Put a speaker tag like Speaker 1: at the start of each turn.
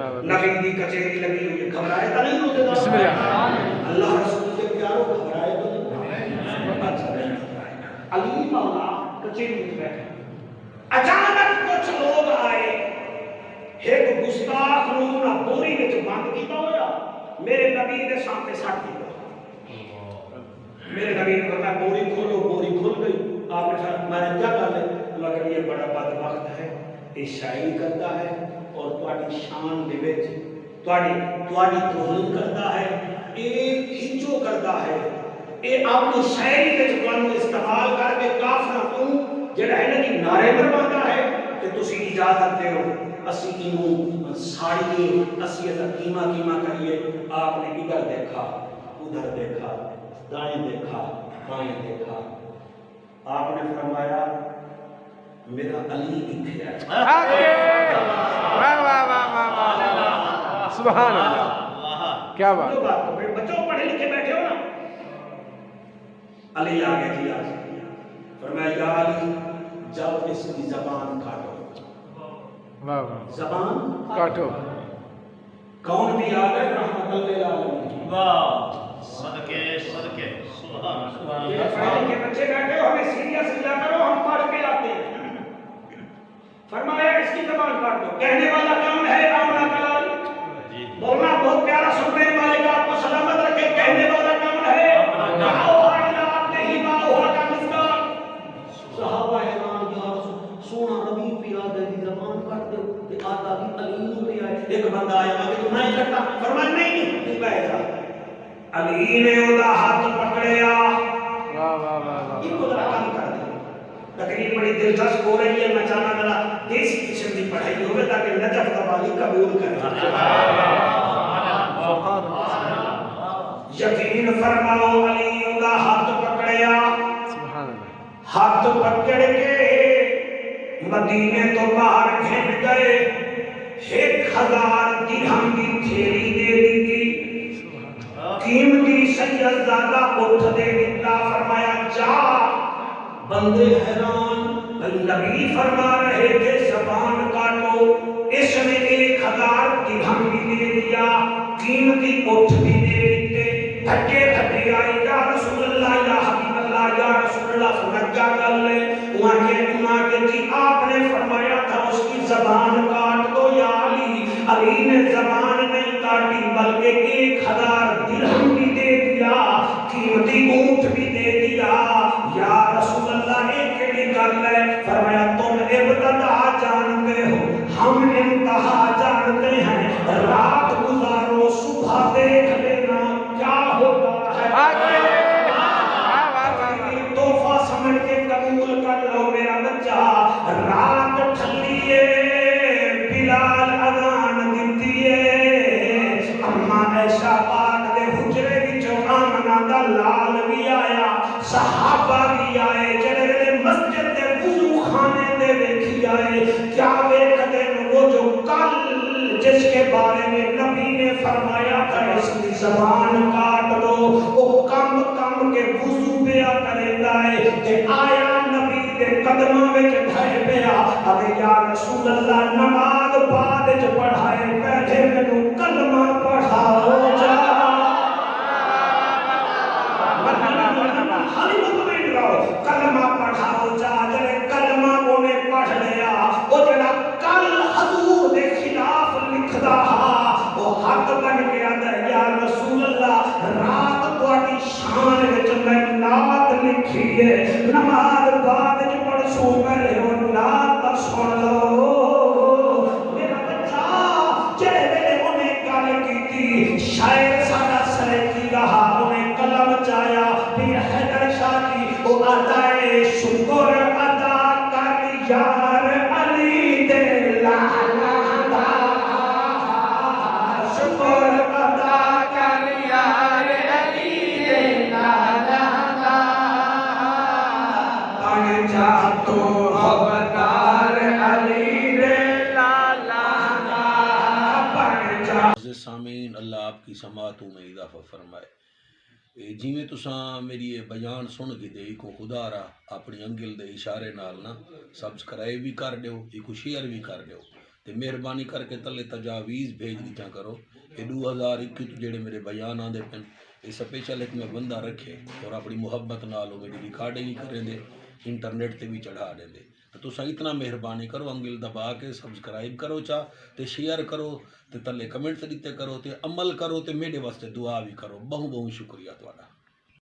Speaker 1: نبی دی کچہری لگی ہوئی گھبرائے تو نہیں ہوتے
Speaker 2: بسم اللہ
Speaker 1: اللہ رسول کے پیاروں گھبرائے تو نہیں اچھا نہیں گھبرائے علی مولا کچہری میں بیٹھے اچانک کچھ لوگ آئے ایک گستاخ نو بوری وچ بند کیتا ہویا میرے نبی دے سامنے سٹ دیا میرے نبی نے فرمایا بوری کھولو بوری کھل گئی آپ نے کہا میں کیا کر لے اللہ کہ یہ بڑا بدبخت ہے یہ شاعری کرتا ہے اور تواڈی شان دے وچ تواڈی توہین کرتا ہے یہ ہجو کرتا ہے یہ اپنی شاعری وچ تانوں استعمال کر کے کافراں کو جڑا ہے نا کہ نعرے مرواتا ہے کہ تسی اجازت دیو اسی اینوں ساڑیے اسی دا قیمہ کریے آپ نے ادھر دیکھا ادھر دیکھا دائیں دیکھا بائیں دیکھا آپ نے فرمایا میرا علی کتھے ہے
Speaker 2: واہ واہ واہ واہ واہ سبحان اللہ کیا بات
Speaker 1: بچوں پڑھے لکھے بیٹھے ہو نا علی آگے جی آج فرمایا یا علی جب اس کی زبان کاٹو
Speaker 2: واہ واہ
Speaker 1: زبان
Speaker 2: کاٹو
Speaker 1: کون بھی آ گئے رحمت اللہ علیہ
Speaker 3: واہ صدقے صدقے سبحان
Speaker 1: یہ
Speaker 3: اللہ
Speaker 1: پڑھے لکھے بچے بیٹھے ہو ہمیں سیریس لیا کرو ہم پڑھ کے آتے ہیں فرمایا اس کی زبان کاٹ دو کہنے والا کون ہے آمنہ کلال بولنا بہت پیارا سننے والے کا آپ کو سلامت رکھے کہنے والا کون ہے صحابہ اعلان یا سونا نبی پہ آ گئی زبان کاٹ دو تے آتا بھی علی پہ آئے ایک بندہ آیا کہ تو میں کرتا فرمایا نہیں تو بیٹھ جا علی نے ادا ہاتھ پکڑیا
Speaker 2: واہ واہ واہ واہ
Speaker 1: یہ کو ذرا کام کر دیں تقریر بڑی دلچسپ ہو رہی ہے میں چاہنا ذرا دیسی قسم کی پڑھائی ہوگی تاکہ نجف قوالی قبول کریں یقین فرماؤ علی ادا ہاتھ پکڑیا
Speaker 2: سبحان اللہ
Speaker 1: ہاتھ پکڑ کے مدینے تو باہر گھن گئے 1000 درہم کی تھیلی دے دی قیمتی سیدزادہ اٹھ دے دیتا فرمایا جا بندے حیران نبی فرما رہے تھے زبان کاٹو اس نے 1000 درہم بھی دے دیا قیمتی اٹھ بھی دے دیتے دھکے دھکے آئی یا رسول اللہ یا حبیب اللہ یا رسول اللہ فرمایا کر لے وہاں کے جی آپ نے فرمایا تھا اس کی زبان کاٹ دو یا علی علی نے زبان نہیں کاٹی بلکہ 1000 درہم بھی دے دیا قیمتی اونٹ بھی دے دیا یا رسول اللہ ایک کیڑی گل ہے فرمایا تم ابتدا جانتے ہو ہم انتہا جانتے ہیں رات گزارو صبح دیکھ لینا کیا ہوتا ہے تحفہ سمجھ کے قبول کر لو میرا بچہ رات ٹھلیے بلال اذان دیتیے اما ایشا پاک دے حجرے وچوں آمنہ دا لال بھی آیا صحابہ بھی آئے جڑے مسجد دے وضو خانے دے ویکھی آئے کیا ویکھدے وہ جو کل جس کے بارے میں نبی نے فرمایا تھا اس کی زبان کاٹ دو وہ کم کم کے وضو پیا کرے لائے کہ آیا نبی دے قدمہ میں ڈھائے پیا ابے یا رسول اللہ نماز بعد جو پڑھائے بیٹھے میں تو کلمہ پڑھاؤ جا کلمہ پڑھاؤ جا جلے کلمہ انہیں پڑھ لیا وہ جڑا کل حضور دے خلاف لکھدا ہا وہ حق بن گیا یا رسول اللہ رات تواڈی شان وچ میں نعت لکھی ہے نماز بعد وچ پڑھ سو پہلے وہ نعت سن لو میرا بچہ جڑے ویلے انہیں گل کیتی شاعر ساڈا سریکی رہا انہیں قلم چایا پھر حیدر شاہ جی وہ آتا ہے شکر ادا کر یار علی دے لالا دا شکر ادا کر یار علی دے لالا دا بن جا تو حوادار علی دے لالا دا بن جا
Speaker 4: سامعین اللہ آپ کی سماعتوں میں اضافہ فرمائے جی میں تساں میری یہ بیان سن کے دے کو خدا رہا اپنی انگل دے اشارے نال نا سبسکرائب بھی کر دیو ایک شیئر بھی کر دیو ਤੇ ਮਿਹਰਬਾਨੀ ਕਰਕੇ ਤਲੇ ਤਜਾਵੀਜ਼ ਭੇਜ ਦਿੱਤਾ ਕਰੋ کہ 2021 تو جڑے میرے بیان آندے پن یہ سپیشل ایک میں بندہ رکھے اور اپنی محبت نالو میری ریکارڈنگ ہی کریں دے انٹرنیٹ تے بھی چڑھا دیں دے تو تسا اتنا مہربانی کرو انگل دبا کے سبسکرائب کرو چا تے شیئر کرو تے تلے کمنٹ دیتے کرو تے عمل کرو تے میرے واسطے دعا بھی کرو بہت بہت شکریہ تہاڈا